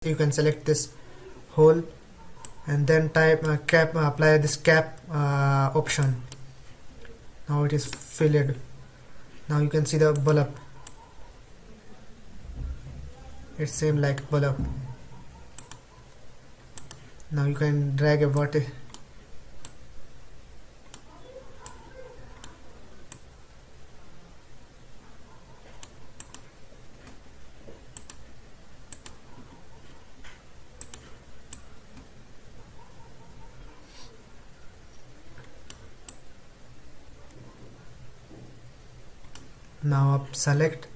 you can select this hole and then type cap, apply this cap option. Now it is filled. Now you can see the bulb. It's same like bulb. Now you can drag a vertex. Now select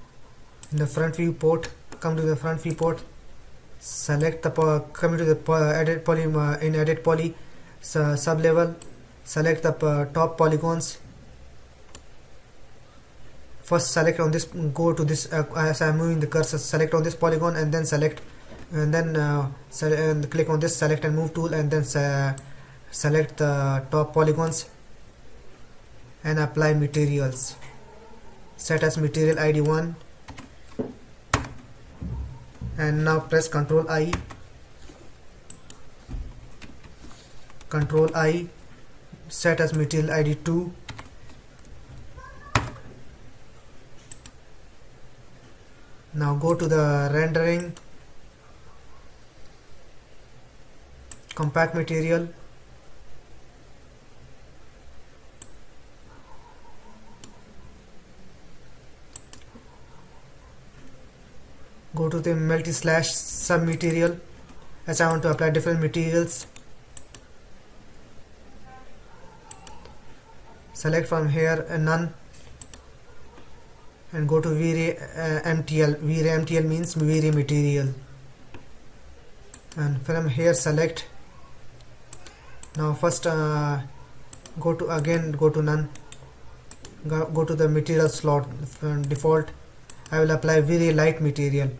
in the front viewport, come to the front viewport, select the come to the edit poly, in edit poly sub level, select the top polygons. First select on this, go to this as I am moving the cursor, select on this polygon and then select, and then click on this select and move tool and then select the top polygons and apply materials. Set as material ID 1 and now press Ctrl I, set as material ID 2. Now go to the rendering, compact material, go to the multi-slash sub material as I want to apply different materials. Select from here none and go to V-Ray MTL. V-Ray MTL means V-Ray material, and from here select. Now first go to none, go to the material slot default. I will apply V-Ray light material,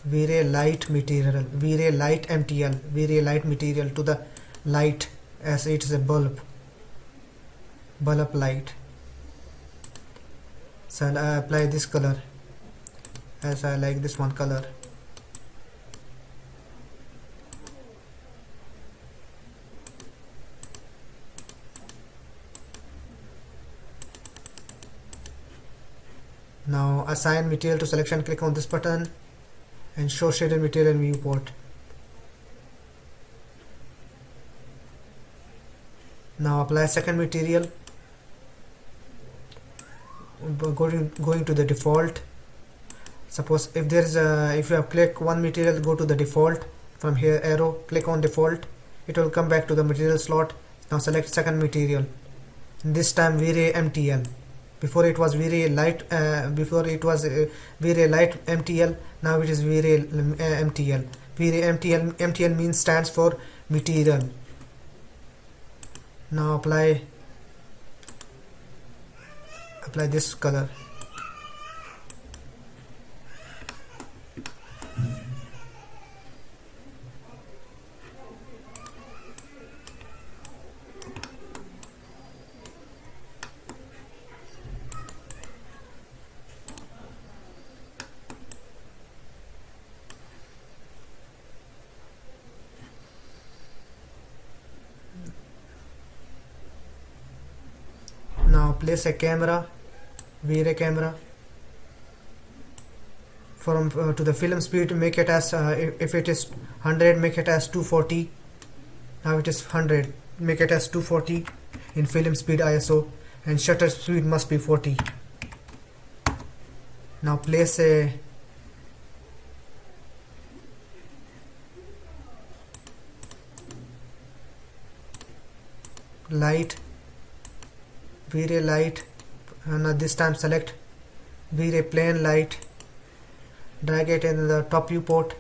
V-Ray light MTL, V-Ray light material to the light as it is a bulb light. So I apply this color as I like this one color. Now assign material to selection, click on this button and show shaded material in viewport. Now apply second material, going to the default. Suppose if there is if you have clicked one material, go to the default. From here arrow, click on default, it will come back to the material slot. Now select second material, this time V-Ray MTL. Before it was V-Ray light, V-Ray light MTL. Now it is V-Ray MTL. V-Ray MTL means stands for material. Now apply this color. Now place a camera, V-Ray camera. From to the film speed, make it as if it is 100, make it as 240. Now it is 100, make it as 240 in film speed ISO, and shutter speed must be 40. Now place a light, V-Ray light, and this time select V-Ray plane light, drag it in the top viewport,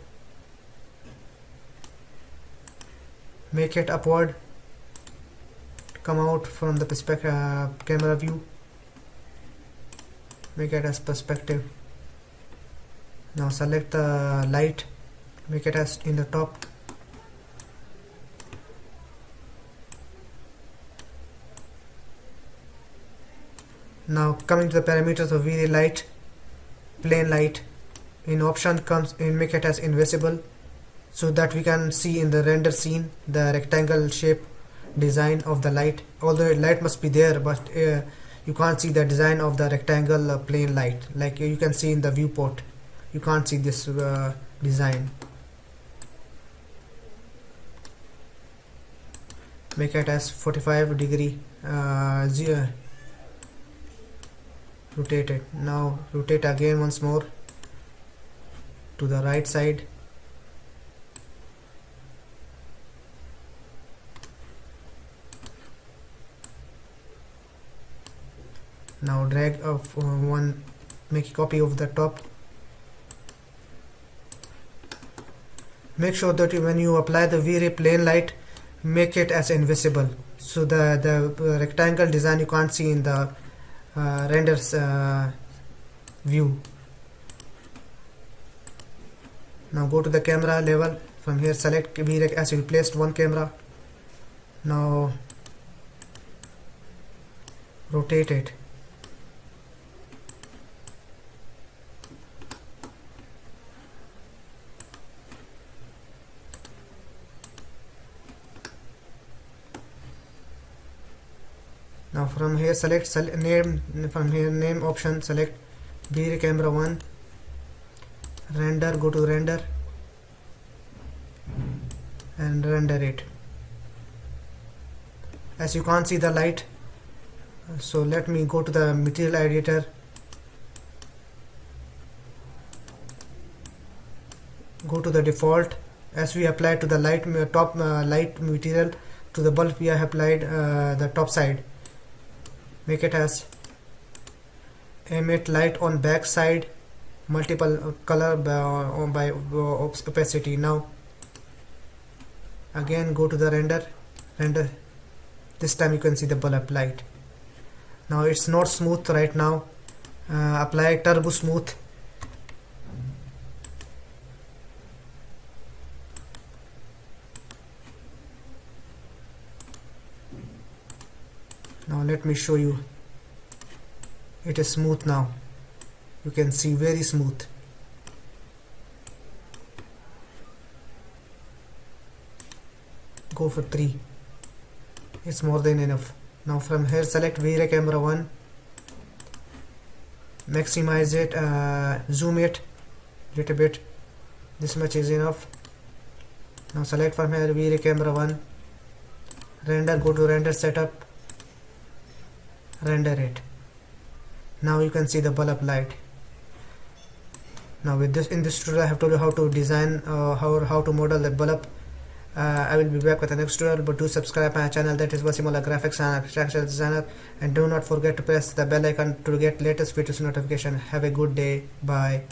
make it upward, come out from the camera view, make it as perspective. Now select the light, make it as in the top. Now coming to the parameters of V-Ray light, plane light, in option comes in make it as invisible, so that we can see in the render scene the rectangle shape design of the light. Although light must be there, but you can't see the design of the rectangle plane light like you can see in the viewport. You can't see this design. Make it as 45 degree, rotate it. Now rotate again once more to the right side. Now drag of one, make a copy of the top. Make sure that when you apply the V-Ray plane light, make it as invisible, so the rectangle design you can't see in the renders view. Now go to the camera level. From here select V-Ray as you placed one camera. Now rotate it. Now from here select name, from here name option select V-Ray camera 1, render, go to render and render it. As you can't see the light, so let me go to the material editor, go to the default. As we applied to the light top light material to the bulb, we have applied the top side. Make it as emit light on back side, multiple color by opacity. Now again go to the render. This time you can see the bulb light. Now it's not smooth right now. Apply turbo smooth. Now let me show you. It is smooth now. You can see very smooth. Go for 3. It's more than enough. Now from here select V-Ray camera 1. Maximize it, zoom it little bit. This much is enough. Now select from here V-Ray camera 1. Render, go to render setup. Render it. Now you can see the bulb light. Now with this, in this tutorial I have told you how to design how to model the bulb. I will be back with the next tutorial, but do subscribe my channel, that is Wasimullah Graphics and Architectural Designer, and do not forget to press the bell icon to get latest videos notification. Have a good day. Bye.